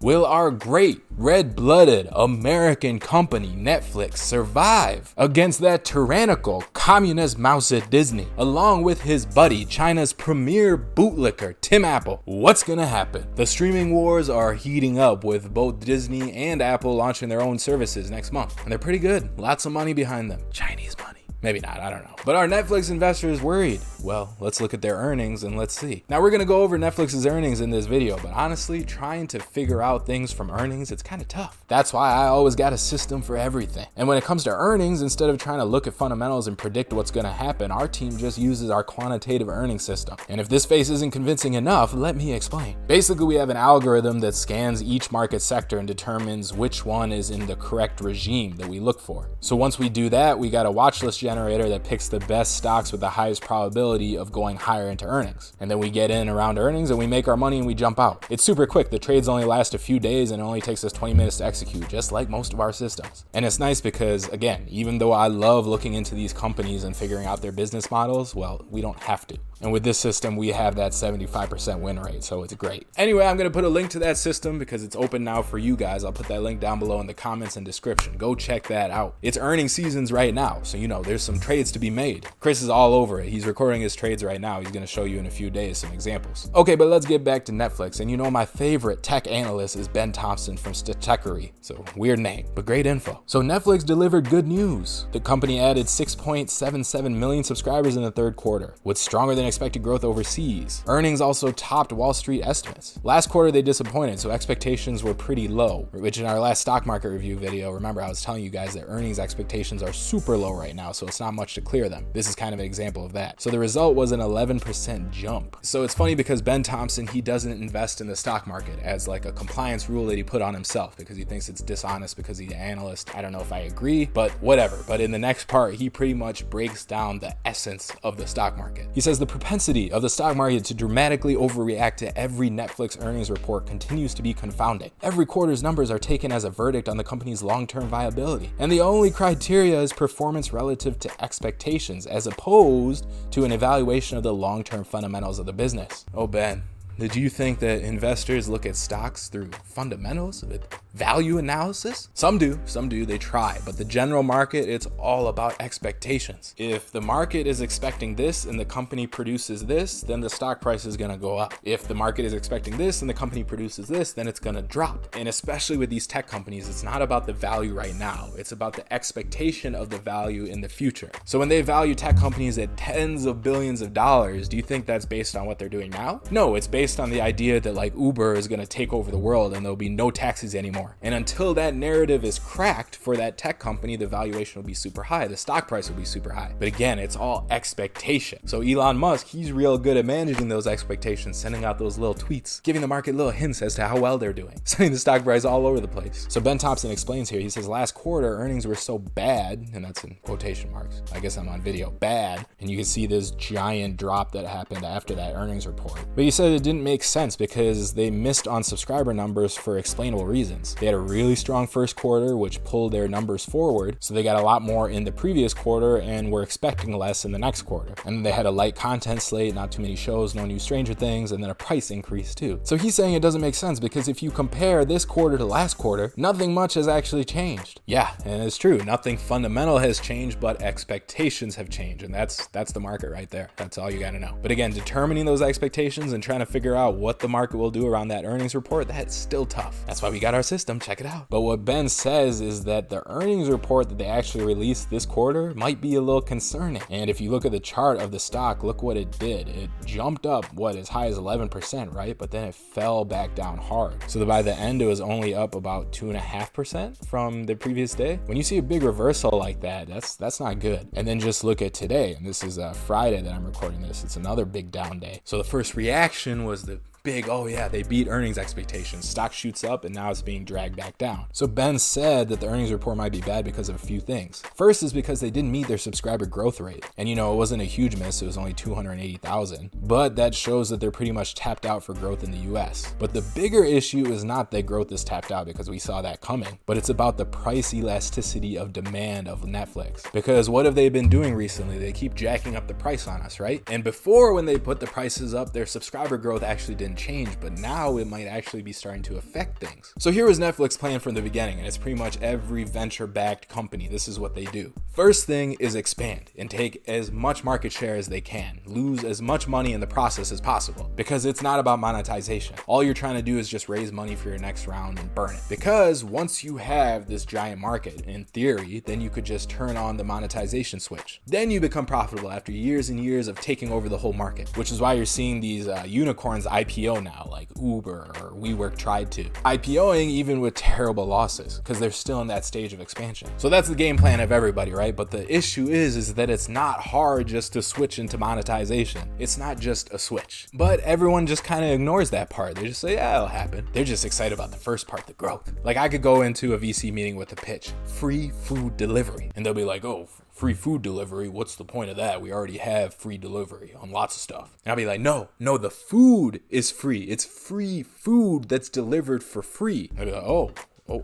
Will our great red-blooded American company Netflix survive against that tyrannical communist mouse at Disney, along with his buddy China's premier bootlicker Tim Apple? What's gonna happen? The streaming wars are heating up with both Disney and Apple launching their own services next month, and they're pretty good. Lots of money behind them. Chinese money. Maybe not, I don't know. But are Netflix investors worried? Well, let's look at their earnings and let's see. Now we're gonna go over Netflix's earnings in this video, but honestly, trying to figure out things from earnings, it's kind of tough. That's why I always got a system for everything. And when it comes to earnings, instead of trying to look at fundamentals and predict what's gonna happen, our team just uses our quantitative earnings system. And if this face isn't convincing enough, let me explain. Basically, we have an algorithm that scans each market sector and determines which one is in the correct regime that we look for. So once we do that, we got a watch list generator that picks the best stocks with the highest probability of going higher into earnings. And then we get in around earnings and we make our money and we jump out. It's super quick. The trades only last a few days and it only takes us 20 minutes to execute, just like most of our systems. And it's nice because, again, even though I love looking into these companies and figuring out their business models, well, we don't have to. And with this system, we have that 75% win rate, so it's great. Anyway, I'm gonna put a link to that system because it's open now for you guys. I'll put that link down below in the comments and description. Go check that out. It's earning seasons right now, so you know, there's some trades to be made. Chris is all over it. He's recording his trades right now. He's gonna show you in a few days some examples. Okay, but let's get back to Netflix. And you know, my favorite tech analyst is Ben Thompson from Statechery. So weird name, but great info. So Netflix delivered good news. The company added 6.77 million subscribers in the third quarter, with stronger than expected growth overseas. Earnings also topped Wall Street estimates. Last quarter they disappointed, so expectations were pretty low, which in our last stock market review video, remember I was telling you guys that earnings expectations are super low right now, so it's not much to clear them. This is kind of an example of that. So the result was an 11% jump. So it's funny because Ben Thompson, he doesn't invest in the stock market as like a compliance rule that he put on himself because he thinks it's dishonest because he's an analyst. I don't know if I agree, but whatever. But in the next part, he pretty much breaks down the essence of the stock market. He says the propensity of the stock market to dramatically overreact to every Netflix earnings report continues to be confounding. Every quarter's numbers are taken as a verdict on the company's long-term viability, and the only criteria is performance relative to expectations as opposed to an evaluation of the long-term fundamentals of the business. Oh, Ben, did you think that investors look at stocks through fundamentals with value analysis? Some do, they try, but the general market, it's all about expectations. If the market is expecting this and the company produces this, then the stock price is gonna go up. If the market is expecting this and the company produces this, then it's gonna drop. And especially with these tech companies, it's not about the value right now, it's about the expectation of the value in the future. So when they value tech companies at tens of billions of dollars, do you think that's based on what they're doing now? No, it's based on the idea that like Uber is gonna take over the world and there'll be no taxis anymore. And until that narrative is cracked for that tech company, the valuation will be super high, the stock price will be super high. But again, it's all expectation. So Elon Musk, he's real good at managing those expectations, sending out those little tweets, giving the market little hints as to how well they're doing, sending the stock price all over the place. So Ben Thompson explains here, he says last quarter earnings were so bad, and that's in quotation marks, I guess I'm on video, bad, and you can see this giant drop that happened after that earnings report. But he said it didn't make sense because they missed on subscriber numbers for explainable reasons. They had a really strong first quarter, which pulled their numbers forward, so they got a lot more in the previous quarter and were expecting less in the next quarter. And then they had a light content slate, not too many shows, no new Stranger Things, and then a price increase too. So he's saying it doesn't make sense because if you compare this quarter to last quarter, nothing much has actually changed. Yeah, and it's true, nothing fundamental has changed, but expectations have changed, and that's the market right there. That's all you gotta know. But again, determining those expectations and trying to figure out what the market will do around that earnings report, that's still tough. That's why we got our system, check it out. But what Ben says is that the earnings report that they actually released this quarter might be a little concerning. And if you look at the chart of the stock, look what it did. It jumped up, as high as 11%, right? But then it fell back down hard. So by the end, it was only up about 2.5% from the previous day. When you see a big reversal like that, that's not good. And then just look at today, and this is Friday that I'm recording this. It's another big down day. So the first reaction was the big, oh yeah, they beat earnings expectations. Stock shoots up and now it's being dragged back down. So Ben said that the earnings report might be bad because of a few things. First is because they didn't meet their subscriber growth rate. And it wasn't a huge miss, it was only 280,000. But that shows that they're pretty much tapped out for growth in the US. But the bigger issue is not that growth is tapped out because we saw that coming, but it's about the price elasticity of demand of Netflix. Because what have they been doing recently? They keep jacking up the price on us, right? And before, when they put the prices up, their subscriber growth actually didn't and change, but now it might actually be starting to affect things. So here was Netflix plan from the beginning, and it's pretty much every venture-backed company. This is what they do. First thing is expand and take as much market share as they can, lose as much money in the process as possible, because it's not about monetization. All you're trying to do is just raise money for your next round and burn it. Because once you have this giant market, in theory, then you could just turn on the monetization switch. Then you become profitable after years and years of taking over the whole market, which is why you're seeing these unicorns IPO now, like Uber or WeWork tried to. IPOing even with terrible losses, because they're still in that stage of expansion. So that's the game plan of everybody, right? But the issue is that it's not hard just to switch into monetization. It's not just a switch. But everyone just kind of ignores that part. They just say, yeah, it'll happen. They're just excited about the first part, the growth. Like I could go into a VC meeting with a pitch, free food delivery. And they'll be like, oh, free food delivery, what's the point of that? We already have free delivery on lots of stuff. And I'll be like, no, the food is free. It's free food that's delivered for free. I'll be like, oh,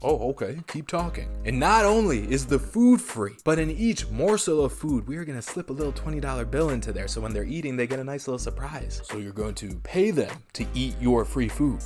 okay, keep talking. And not only is the food free, but in each morsel of food, we are gonna slip a little $20 bill into there. So when they're eating, they get a nice little surprise. So you're going to pay them to eat your free food.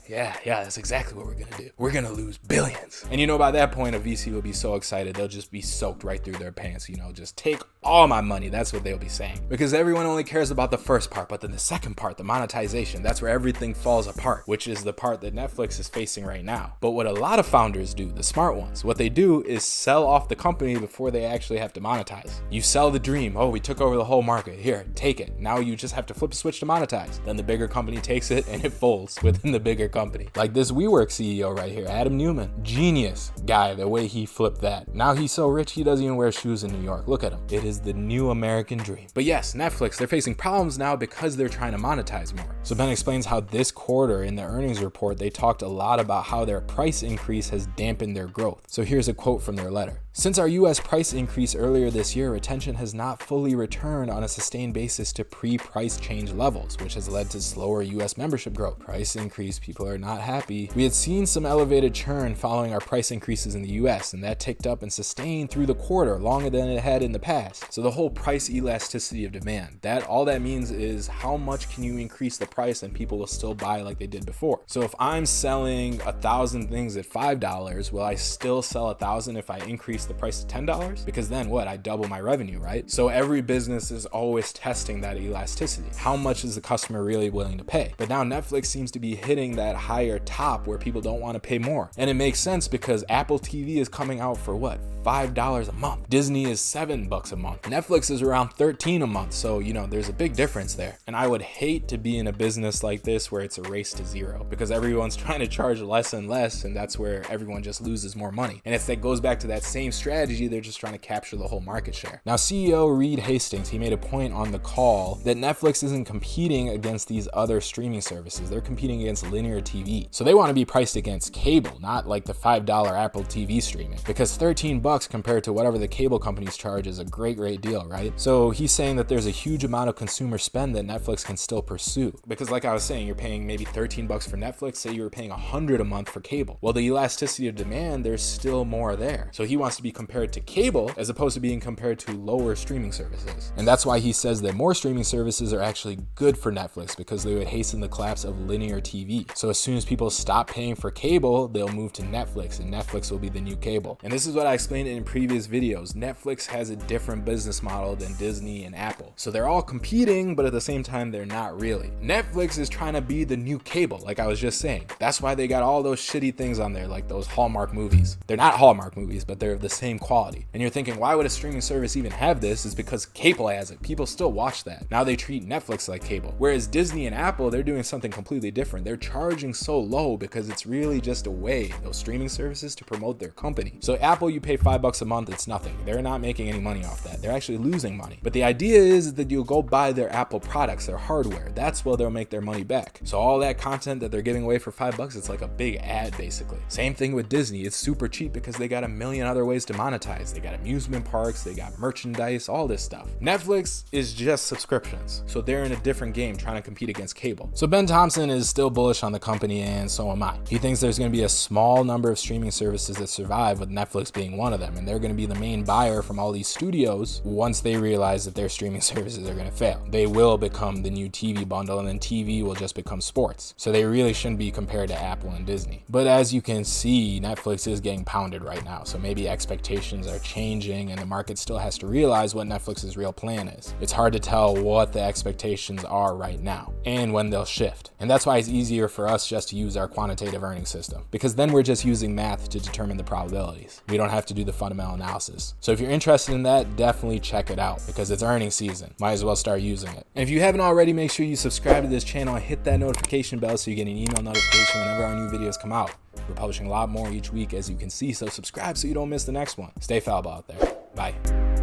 Yeah, that's exactly what we're gonna do. We're gonna lose billions. And by that point, a VC will be so excited, they'll just be soaked right through their pants, just take all my money. That's what they'll be saying. Because everyone only cares about the first part, but then the second part, the monetization, that's where everything falls apart, which is the part that Netflix is facing right now. But what a lot of founders do, the smart ones, what they do is sell off the company before they actually have to monetize. You sell the dream. Oh, we took over the whole market. Here, take it. Now you just have to flip a switch to monetize. Then the bigger company takes it and it folds within the bigger company. Like this WeWork CEO right here, Adam Newman. Genius guy, the way he flipped that. Now he's so rich, he doesn't even wear shoes in New York. Look at him. It is the new American dream. But yes, Netflix, they're facing problems now because they're trying to monetize more. So Ben explains how this quarter in the earnings report, they talked a lot about how their price increase has dampened their growth. So here's a quote from their letter. Since our US price increase earlier this year, retention has not fully returned on a sustained basis to pre-price change levels, which has led to slower US membership growth. Price increase, people are not happy. We had seen some elevated churn following our price increases in the US, and that ticked up and sustained through the quarter longer than it had in the past. So the whole price elasticity of demand, all that means is how much can you increase the price and people will still buy like they did before. So if I'm selling 1,000 things at $5, will I still sell 1,000 if I increase the price to $10? Because then what? I double my revenue, right? So every business is always testing that elasticity. How much is the customer really willing to pay? But now Netflix seems to be hitting that higher top where people don't want to pay more. And it makes sense because Apple TV is coming out for what? $5 a month. Disney is $7 a month. Netflix is around $13 a month. So, there's a big difference there. And I would hate to be in a business like this where it's a race to zero because everyone's trying to charge less and less, and that's where everyone just loses more money. And if that goes back to that same strategy, they're just trying to capture the whole market share. Now, CEO Reed Hastings, he made a point on the call that Netflix isn't competing against these other streaming services. They're competing against linear TV. So they want to be priced against cable, not like the $5 Apple TV streaming, because $13 compared to whatever the cable companies charge is a great deal, right? So he's saying that there's a huge amount of consumer spend that Netflix can still pursue. Because like I was saying, you're paying maybe $13 for Netflix, say you were paying $100 a month for cable. Well, the elasticity of demand, there's still more there. So he wants to be compared to cable as opposed to being compared to lower streaming services. And that's why he says that more streaming services are actually good for Netflix because they would hasten the collapse of linear TV. So as soon as people stop paying for cable, they'll move to Netflix, and Netflix will be the new cable. And this is what I explained in previous videos. Netflix has a different business model than Disney and Apple. So they're all competing, but at the same time, they're not really. Netflix is trying to be the new cable, like I was just saying. That's why they got all those shitty things on there, like those Hallmark movies. They're not Hallmark movies, but they're of the same quality. And you're thinking, why would a streaming service even have this? Is because cable has it. People still watch that. Now they treat Netflix like cable. Whereas Disney and Apple, they're doing something completely different. They're charging so low because it's really just a way, those streaming services, to promote their company. So Apple, you pay $5 a month, it's nothing. They're not making any money off that. They're actually losing money. But the idea is that you'll go buy their Apple products, their hardware. That's where they'll make their money back. So all that content that they're giving away for $5, it's like a big ad basically. Same thing with Disney. It's super cheap because they got a million other ways ways to monetize. They got amusement parks, they got merchandise, all this stuff. Netflix is just subscriptions, so they're in a different game trying to compete against cable. So Ben Thompson is still bullish on the company, and so am I. He thinks there's going to be a small number of streaming services that survive, with Netflix being one of them, and they're going to be the main buyer from all these studios once they realize that their streaming services are going to fail. They will become the new TV bundle, and then TV will just become sports. So they really shouldn't be compared to Apple and Disney. But as you can see, Netflix is getting pounded right now, so maybe expectations are changing and the market still has to realize what Netflix's real plan is. It's hard to tell what the expectations are right now and when they'll shift. And that's why it's easier for us just to use our quantitative earning system, because then we're just using math to determine the probabilities. We don't have to do the fundamental analysis. So if you're interested in that, definitely check it out because it's earnings season. Might as well start using it. And if you haven't already, make sure you subscribe to this channel and hit that notification bell so you get an email notification whenever our new videos come out. We're publishing a lot more each week, as you can see, so subscribe so you don't miss the next one. Stay fallible out there. Bye.